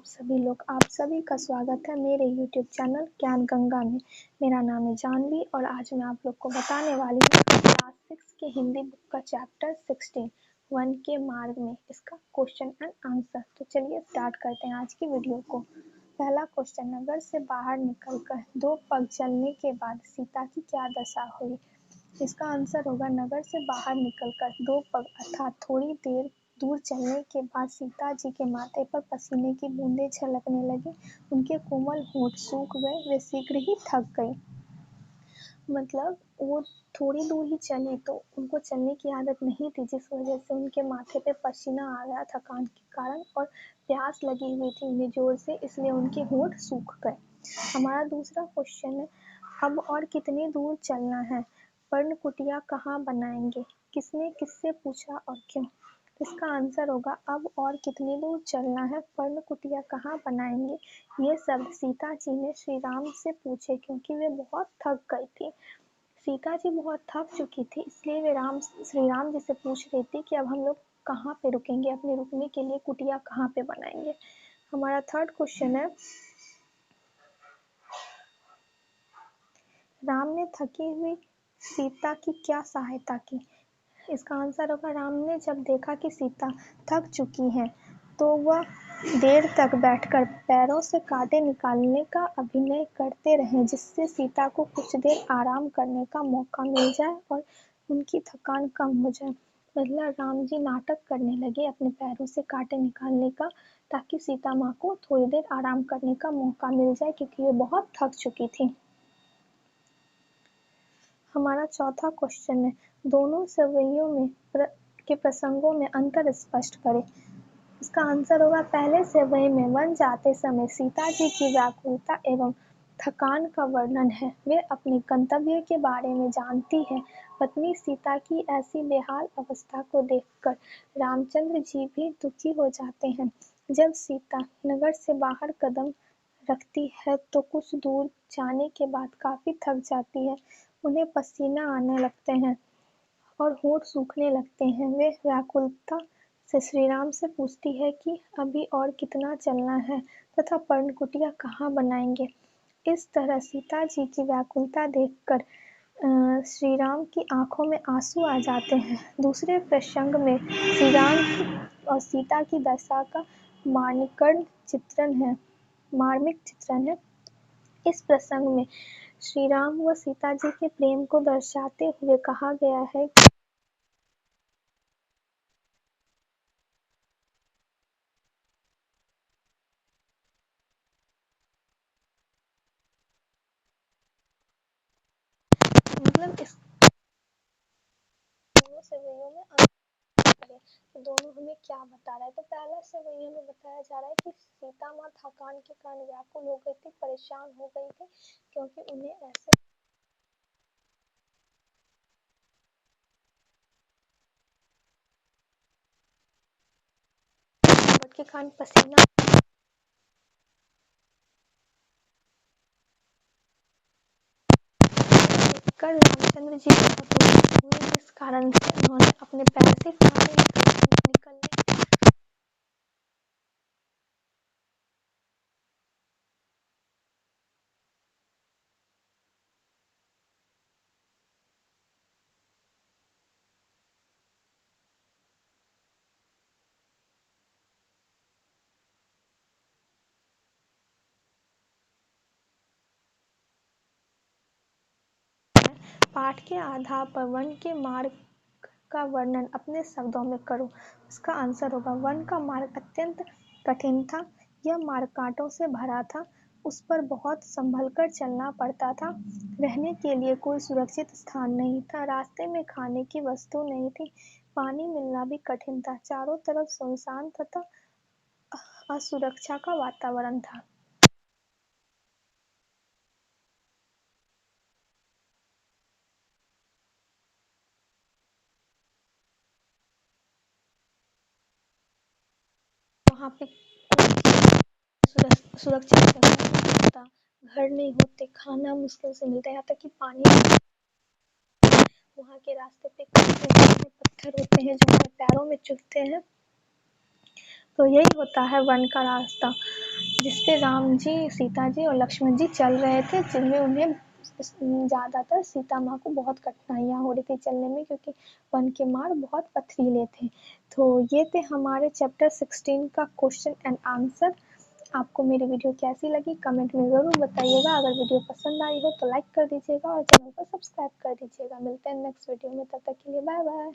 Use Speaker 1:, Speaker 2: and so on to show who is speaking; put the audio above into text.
Speaker 1: आप सभी का स्वागत है मेरे YouTube चैनल ज्ञान गंगा में। मेरा नाम है जानवी और आज मैं आप लोग को बताने वाली हूँ क्लास 6 के हिंदी बुक का चैप्टर 16 वन के मार्ग में इसका क्वेश्चन एंड आंसर। तो चलिए स्टार्ट करते हैं आज की वीडियो को। पहला क्वेश्चन, नगर से बाहर निकलकर 2 पग चलने के बाद सीता की क्या दशा हुई? इसका आंसर होगा नगर से बाहर निकलकर 2 पग अर्थात थोड़ी देर दूर चलने के बाद सीता जी के माथे पर पसीने की बूंदें छलकने लगी। उनके कोमल होंठ सूख गए, वे शीघ्र ही थक गई। मतलब वो थोड़ी दूर ही चली तो उनको चलने की आदत नहीं थी, जिस वजह से उनके माथे पे पसीना आ गया थकान के कारण, और प्यास लगी हुई थी उन्हें जोर से, इसलिए उनके होंठ सूख गए। हमारा दूसरा क्वेश्चन है, अब और कितनी दूर चलना है? पर्णकुटिया कहाँ बनाएंगे? किसने किससे पूछा और क्यों? इसका आंसर होगा अब और कितनी दूर चलना है, पर्णकुटिया कहाँ बनाएंगे। ये सब सीता जी ने श्री राम से पूछे क्योंकि वे बहुत थक गई थी। सीता जी बहुत थक चुकी थी, इसलिए वे श्री राम जी से पूछ रही थी कि अब हम लोग कहाँ पे रुकेंगे, अपने रुकने के लिए कुटिया कहाँ पे बनाएंगे। हमारा थर्ड क्वेश्चन है, राम ने थकी हुई सीता की क्या सहायता की? इसका आंसर होगा राम ने जब देखा कि सीता थक चुकी है तो वह देर तक बैठकर पैरों से कांटे निकालने का अभिनय करते रहे, जिससे सीता को कुछ देर आराम करने का मौका मिल जाए और उनकी थकान कम हो जाए। मतलब राम जी नाटक करने लगे अपने पैरों से कांटे निकालने का, ताकि सीता माँ को थोड़ी देर आराम करने का मौका मिल जाए, क्योंकि वे बहुत थक चुकी थी। हमारा चौथा क्वेश्चन है, दोनों सवैयों में के प्रसंगों में अंतर स्पष्ट करें। इसका आंसर होगा पहले सवै में वन जाते समय सीता जी की व्याकुलता एवं थकान का वर्णन है। वे अपने गंतव्य के बारे में जानती है। पत्नी सीता की ऐसी बेहाल अवस्था को देखकर रामचंद्र जी भी दुखी हो जाते हैं। जब सीता नगर से बाहर कदम रखती है तो कुछ दूर जाने के बाद काफी थक जाती है। उन्हें पसीना आने लगते हैं और होंठ सूखने लगते हैं। वे व्याकुलता से श्री राम से पूछती है कि अभी और कितना चलना है तथा पर्णकुटिया कहाँ बनाएंगे। इस तरह सीता जी की व्याकुलता देखकर श्री राम की आंखों में आंसू आ जाते हैं। दूसरे प्रसंग में श्री राम और सीता की दशा का मार्मिक चित्रण है। इस प्रसंग में श्री राम व सीता जी के प्रेम को दर्शाते हुए कहा गया है कि मतलब इस दोनों सवैयों में अंतर करें कि दोनों हमें क्या बता रहा है। तो पहला सवैया में बताया जा रहा है कि सीता माँ थकान के कारण व्याकुल हो गई थी, परेशान हो गई थी, क्योंकि उन्हें ऐसे के कारण पसीना कर रामचंद्र जी बहुत दुखी हुए, जिस कारण से उन्होंने अपने पैर से कांटे निकलने पाठ के आधार पर वन के मार्ग का वर्णन अपने शब्दों में करो। इसका आंसर होगा वन का मार्ग अत्यंत कठिन था। यह मार्ग कांटों से भरा था, उस पर बहुत संभल कर चलना पड़ता था। रहने के लिए कोई सुरक्षित स्थान नहीं था, रास्ते में खाने की वस्तु नहीं थी, पानी मिलना भी कठिन था, चारों तरफ सुनसान तथा असुरक्षा का वातावरण था। वहाँ पे सुरक्षित जगह नहीं होता, घर नहीं होते, खाना मुश्किल से मिलता है, यहाँ तक कि पानी, वहाँ के रास्ते पे पत्थर होते हैं जो हमारे पैरों में चुभते हैं। तो यही होता है वन का रास्ता। जिसपे राम जी, सीता जी और लक्ष्मण जी चल रहे थे, जिनमें उन्हें ज़्यादातर सीता माँ को बहुत कठिनाइयाँ हो रही थी चलने में, क्योंकि वन के मार्ग बहुत पथरीले थे। तो ये थे हमारे चैप्टर 16 का क्वेश्चन एंड आंसर। आपको मेरी वीडियो कैसी लगी कमेंट में ज़रूर बताइएगा। अगर वीडियो पसंद आई हो तो लाइक कर दीजिएगा और चैनल को सब्सक्राइब कर दीजिएगा। मिलते हैं नेक्स्ट वीडियो में, तब तक के लिए बाय बाय।